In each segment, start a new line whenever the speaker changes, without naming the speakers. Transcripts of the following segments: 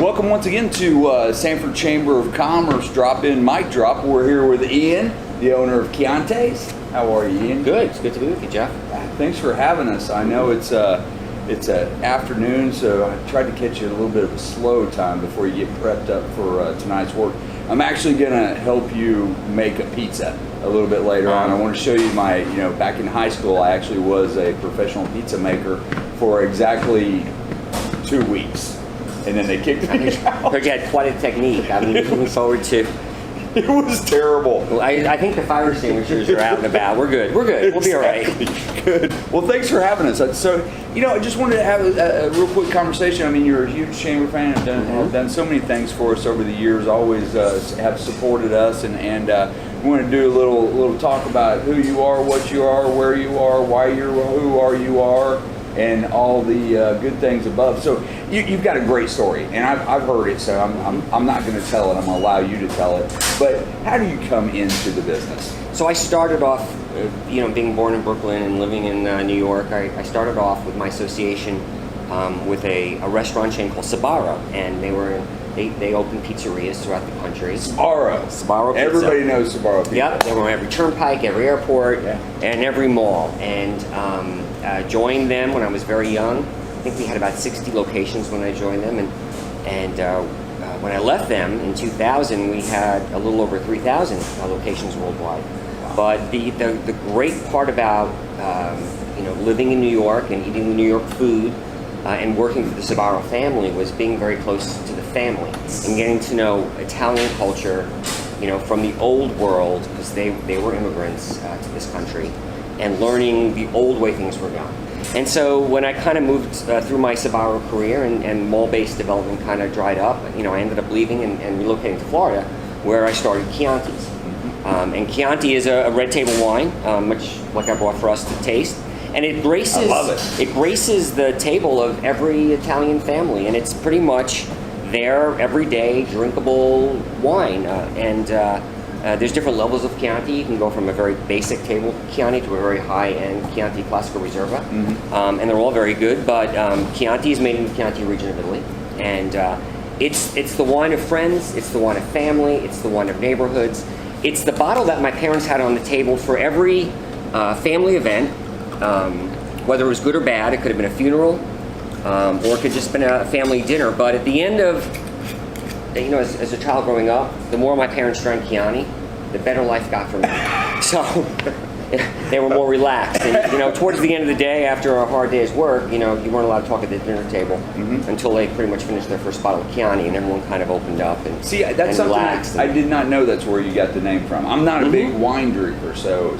Welcome once again to Sanford Chamber of Commerce Drop-In Mic Drop. We're here with Ian, the owner of Chianti's. How are you, Ian?
Good. It's good to be with you, Jeff.
Thanks for having us. I know it's an afternoon, so I tried to catch you at a little bit of a slow time before you get prepped up for tonight's work. I'm actually going to help you make a pizza a little bit later on. I want to show you my, back in high school, I actually was a professional pizza maker for exactly 2 weeks. And then they kicked me out.
Heard you had quite a technique. I'm looking forward to.
It was terrible.
Well, I think the fire extinguishers are out and about. We're good. We're good. We'll be all right.
Good. Well, thanks for having us. So, I just wanted to have a real quick conversation. I mean, you're a huge Chamber fan. Have done so many things for us over the years. Always have supported us, and we want to do a little talk about who you are, what you are, where you are, why you're who are you are, and all the good things above. So you've got a great story, and I've heard it, so I'm not going to tell it. I'm going to allow you to tell it. But how do you come into the business?
So I started off, being born in Brooklyn and living in New York. I started off with my association with a restaurant chain called Sbarro, and they opened pizzerias throughout the country.
Sbarro pizza. Everybody knows Sbarro pizza.
Yep, they were on every turnpike, every airport, and every mall. And joined them when I was very young. I think we had about 60 locations when I joined them, and when I left them in 2000, we had a little over 3,000 locations worldwide. Wow. But the great part about living in New York and eating the New York food and working for the Sbarro family was being very close to the family and getting to know Italian culture, from the old world, because they were immigrants to this country, and learning the old way things were done. And so when I kind of moved through my Sbarro career and mall-based development kind of dried up, I ended up leaving and relocating to Florida, where I started Chianti's. And Chianti is a red table wine, much like I brought for us to taste. And it graces,
I love it.
It graces the table of every Italian family, and it's pretty much their everyday drinkable wine. There's different levels of Chianti. You can go from a very basic table Chianti to a very high-end Chianti Classico Reserva, and they're all very good. But Chianti is made in the Chianti region of Italy, and it's the wine of friends, it's the wine of family, it's the wine of neighborhoods. It's the bottle that my parents had on the table for every family event, whether it was good or bad. It could have been a funeral, or it could have just been a family dinner. But at the end of as a child growing up, the more my parents drank Chianti, the better life got for me. So they were more relaxed. And towards the end of the day, after a hard day's work, you weren't allowed to talk at the dinner table until they pretty much finished their first bottle of Chianti, and everyone kind of opened up and
see. That's something
relaxed.
I did not know that's where you got the name from. I'm not a big wine drinker, so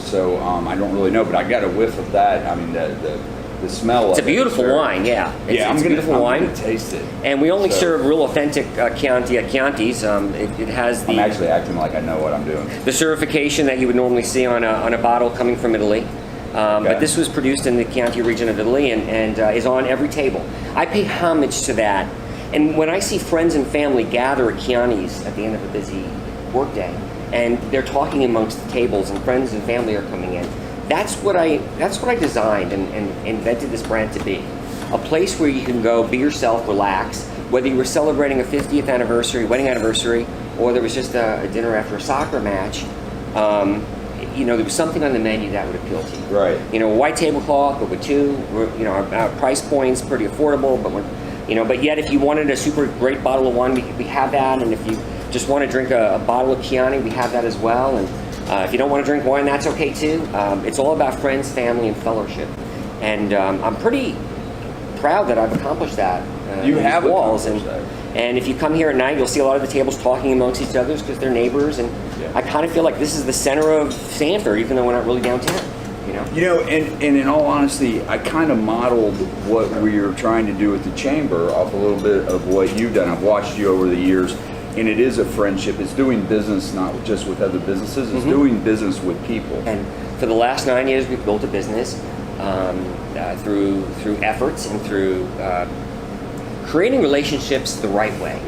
I don't really know, but I got a whiff of that. I mean, the smell.
It's a beautiful wine, yeah. It's a beautiful wine.
I'm gonna taste it.
And we only serve real authentic Chianti at Chianti's. It has the.
I'm actually acting like I know what I'm doing.
The certification that you would normally see on a bottle coming from Italy. But this was produced in the Chianti region of Italy and is on every table. I pay homage to that. And when I see friends and family gather at Chianti's at the end of a busy workday, and they're talking amongst the tables, and friends and family are coming in, that's what I designed and invented this brand to be. A place where you can go, be yourself, relax, whether you were celebrating a 50th anniversary, wedding anniversary, or there was just a dinner after a soccer match. There was something on the menu that would appeal to you.
Right.
White tablecloth, but with two. Our price point's pretty affordable, but yet if you wanted a super great bottle of wine, we have that, and if you just want to drink a bottle of Chianti, we have that as well. And if you don't want to drink wine, that's okay too. It's all about friends, family, and fellowship. And I'm pretty proud that I've accomplished that.
You have
walls,
accomplished that.
And if you come here at night, you'll see a lot of the tables talking amongst each other because they're neighbors. And I kind of feel like this is the center of Sanford, even though we're not really downtown.
And in all honesty, I kind of modeled what we are trying to do with the Chamber off a little bit of what you've done. I've watched you over the years, and it is a friendship. It's doing business not just with other businesses, it's doing business with people.
And for the last 9 years, we've built a business through efforts and through creating relationships the right way.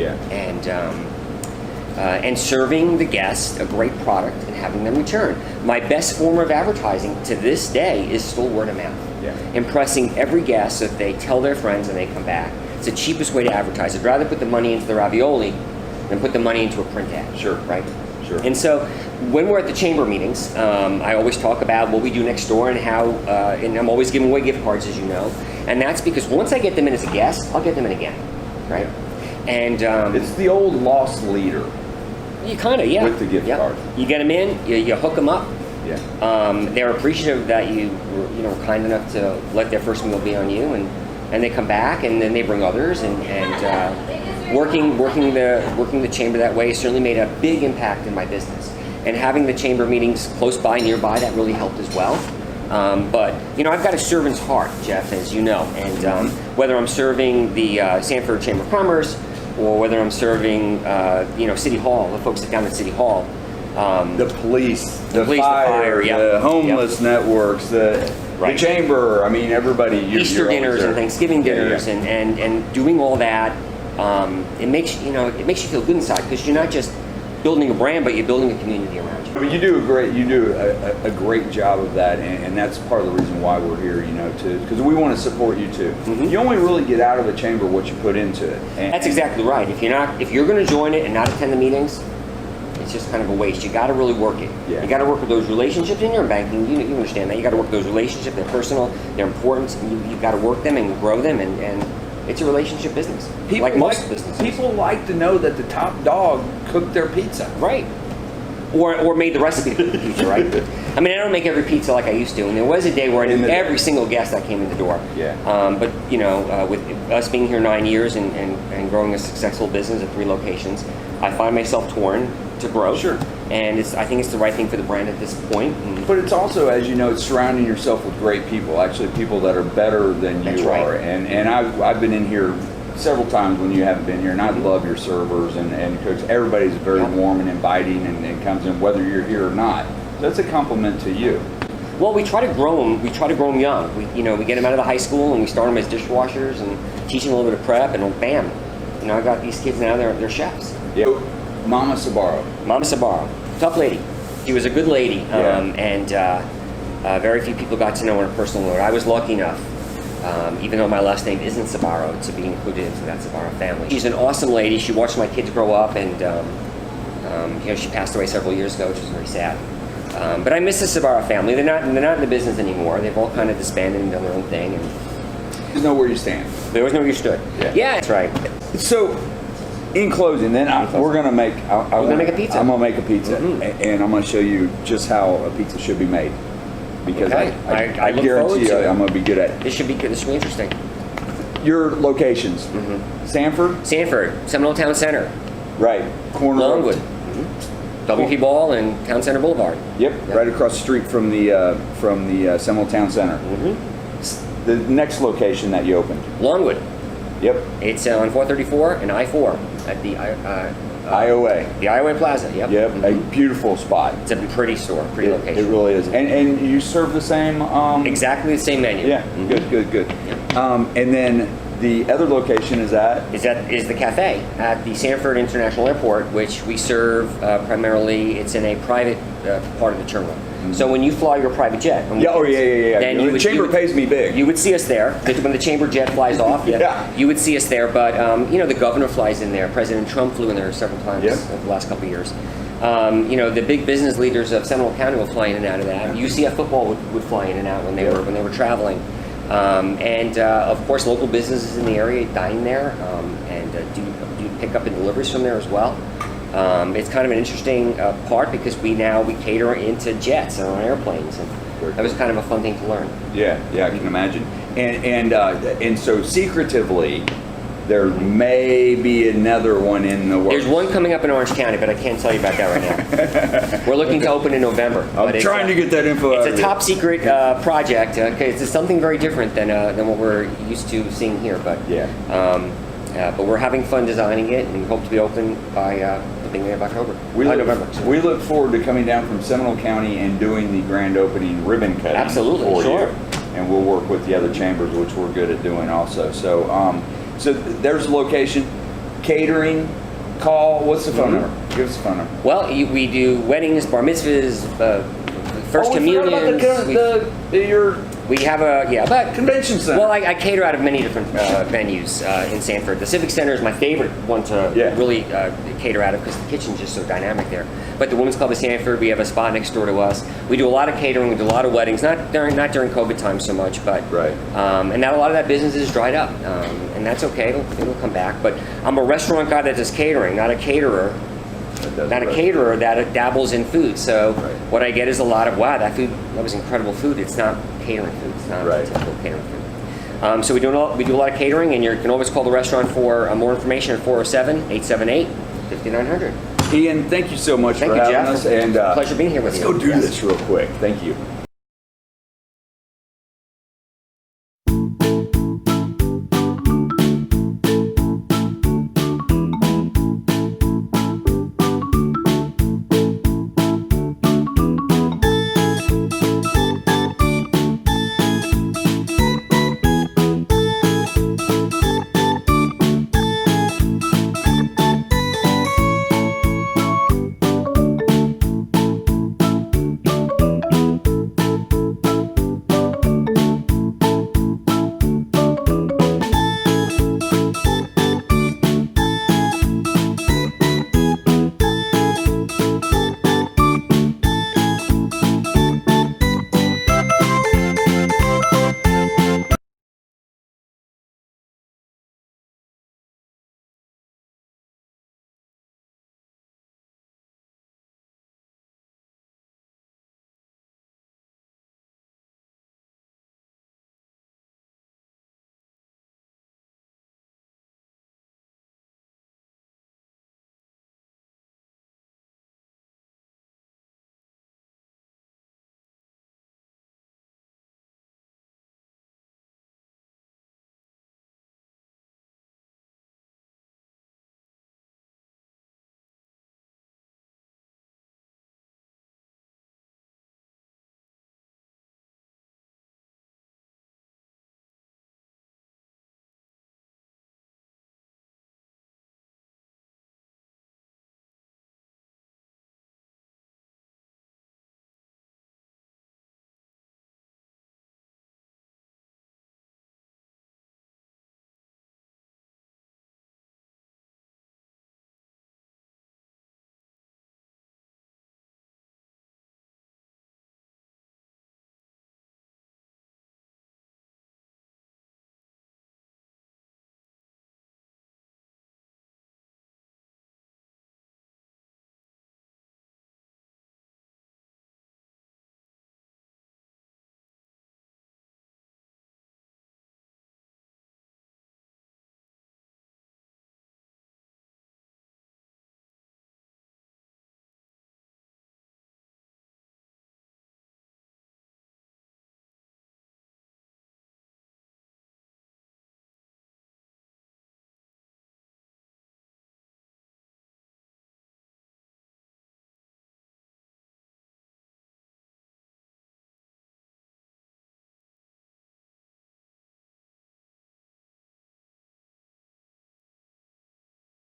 And serving the guest a great product and having them return. My best form of advertising to this day is still word of mouth. Impressing every guest so that they tell their friends and they come back. It's the cheapest way to advertise. I'd rather put the money into the ravioli than put the money into a print ad.
Sure.
Right?
Sure.
And so when we're at the chamber meetings, I always talk about what we do next door and how, and I'm always giving away gift cards, as you know. And that's because once I get them in as a guest, I'll get them in again. Right? And
it's the old lost leader.
You kind of, yeah.
With the gift card.
You get them in, you hook them up.
Yeah.
They're appreciative that you were kind enough to let their first meal be on you, and they come back, and then they bring others, and working the chamber that way certainly made a big impact in my business. And having the chamber meetings close by, nearby, that really helped as well. But I've got a servant's heart, Jeff, as you know, and whether I'm serving the Sanford Chamber of Commerce, or whether I'm serving City Hall, the folks down at City Hall.
The police, the
police,
fire,
yep.
the homeless networks, the chamber. I mean, everybody.
Easter dinners and Thanksgiving dinners, and doing all that. It makes you feel good inside, because you're not just building a brand, but you're building a community around you.
I mean, you do a great job of that, and that's part of the reason why we're here. Because we want to support you too.
Mm-hmm.
You only really get out of the chamber what you put into it.
That's exactly right. If you're going to join it and not attend the meetings, it's just kind of a waste. You got to really work it.
Yeah.
You got to work with those relationships in your banking. You understand that. You got to work those relationships. They're personal. They're important. You got to work them and grow them, and it's a relationship business. Like most businesses.
People like to know that the top dog cooked their pizza.
Right. Or made the recipe for the pizza, right? I mean, I don't make every pizza like I used to, and there was a day where I knew every single guest that came in the door.
Yeah.
But with us being here 9 years and growing a successful business at 3 locations, I find myself torn to grow.
Sure.
And I think it's the right thing for the brand at this point.
But it's also, as you know, it's surrounding yourself with great people. Actually, people that are better than you
right.
are. And I've been in here several times when you haven't been here, and I love your servers and cooks. Everybody's very warm and inviting, and comes in whether you're here or not. So that's a compliment to you.
Well, we try to grow them. We try to grow them young. We get them out of the high school, and we start them as dishwashers and teach them a little bit of prep, and bam, I got these kids now. They're chefs.
Yeah. Mama Sbarro.
Mama Sbarro, tough lady. She was a good lady, and very few people got to know her on a personal note. I was lucky enough, even though my last name isn't Sbarro, to be included into that Sbarro family. She's an awesome lady. She watched my kids grow up, and she passed away several years ago, which was very sad. But I miss the Sbarro family. They're not in the business anymore. They've all kind of disbanded and done their own thing. And
You know where you stand.
there was no where you stood. Yeah, that's right.
So, in closing, then we're gonna make.
We're gonna make a pizza.
I'm gonna make a pizza,
Mhm.
and I'm gonna show you just how a pizza should be made. Because
Okay.
I
I look
guarantee
forward
you,
to it.
I'm gonna be good at it.
This should be good. This should be interesting.
Your locations: Sanford,
Sanford, Seminole Town Center,
right, corner. of-
Longwood, WP Ball, and Town Center Boulevard.
Yep, right across the street from the Seminole Town Center. The next location that you opened.
Longwood.
Yep,
It's on 434 and I-4 at the
IOA.
the Iowa Plaza. Yep.
Yep, a beautiful spot.
It's a pretty store, pretty
It
location.
really is. And you serve the same.
Exactly the same menu.
Yeah, good. And then the other location is at.
Is the cafe at the Sanford International Airport, which we serve primarily. It's in a private part of the terminal. So when you fly your private jet,
Yeah.
then
The chamber pays me big.
You would see us there when the chamber jet flies off.
Yeah.
You would see us there, but the governor flies in there. President Trump flew in there several times
Yeah.
over the last couple of years. The big business leaders of Seminole County will fly in and out of that. UCF football would fly in and out when they were traveling. Of course, local businesses in the area dine there and do pick up and deliveries from there as well. It's kind of an interesting part because we cater into jets and on airplanes, and that was kind of a fun thing to learn.
Yeah, I can imagine. And so secretively, there may be another one in the works.
There's one coming up in Orange County, but I can't tell you about that right now. We're looking to open in November.
I'm trying to get that info out.
It's a top secret project. It's something very different than what we're used to seeing here. But but we're having fun designing it, and we hope to be open by the beginning of October. November.
We look forward to coming down from Seminole County and doing the grand opening ribbon cutting.
Absolutely,
for
sure.
you. And we'll work with the other chambers, which we're good at doing also. So there's a location, catering, call. What's the phone number? Give us the phone number.
Well, we do weddings, bar mitzvahs, first
we
communions.
forgot about
We have about
Convention center.
Well, I cater out of many different venues in Sanford. The Civic Center is my favorite one to really cater out of because the kitchen's just so dynamic there. But the Women's Club of Sanford, we have a spot next door to us. We do a lot of catering. We do a lot of weddings. Not during COVID time so much, but and now a lot of that business is dried up, and that's okay. It'll come back. But I'm a restaurant guy that does catering, not a caterer. Not a caterer that dabbles in food. So what I get is a lot of, wow, that was incredible food. It's not catering food. It's not typical catering food. So we do a lot of catering, and you can always call the restaurant for more information at 407-878-5900.
Ian, thank you so much for having
Jeff.
us. And
pleasure being here with
you.
you.
Let's go do this real quick. Thank you.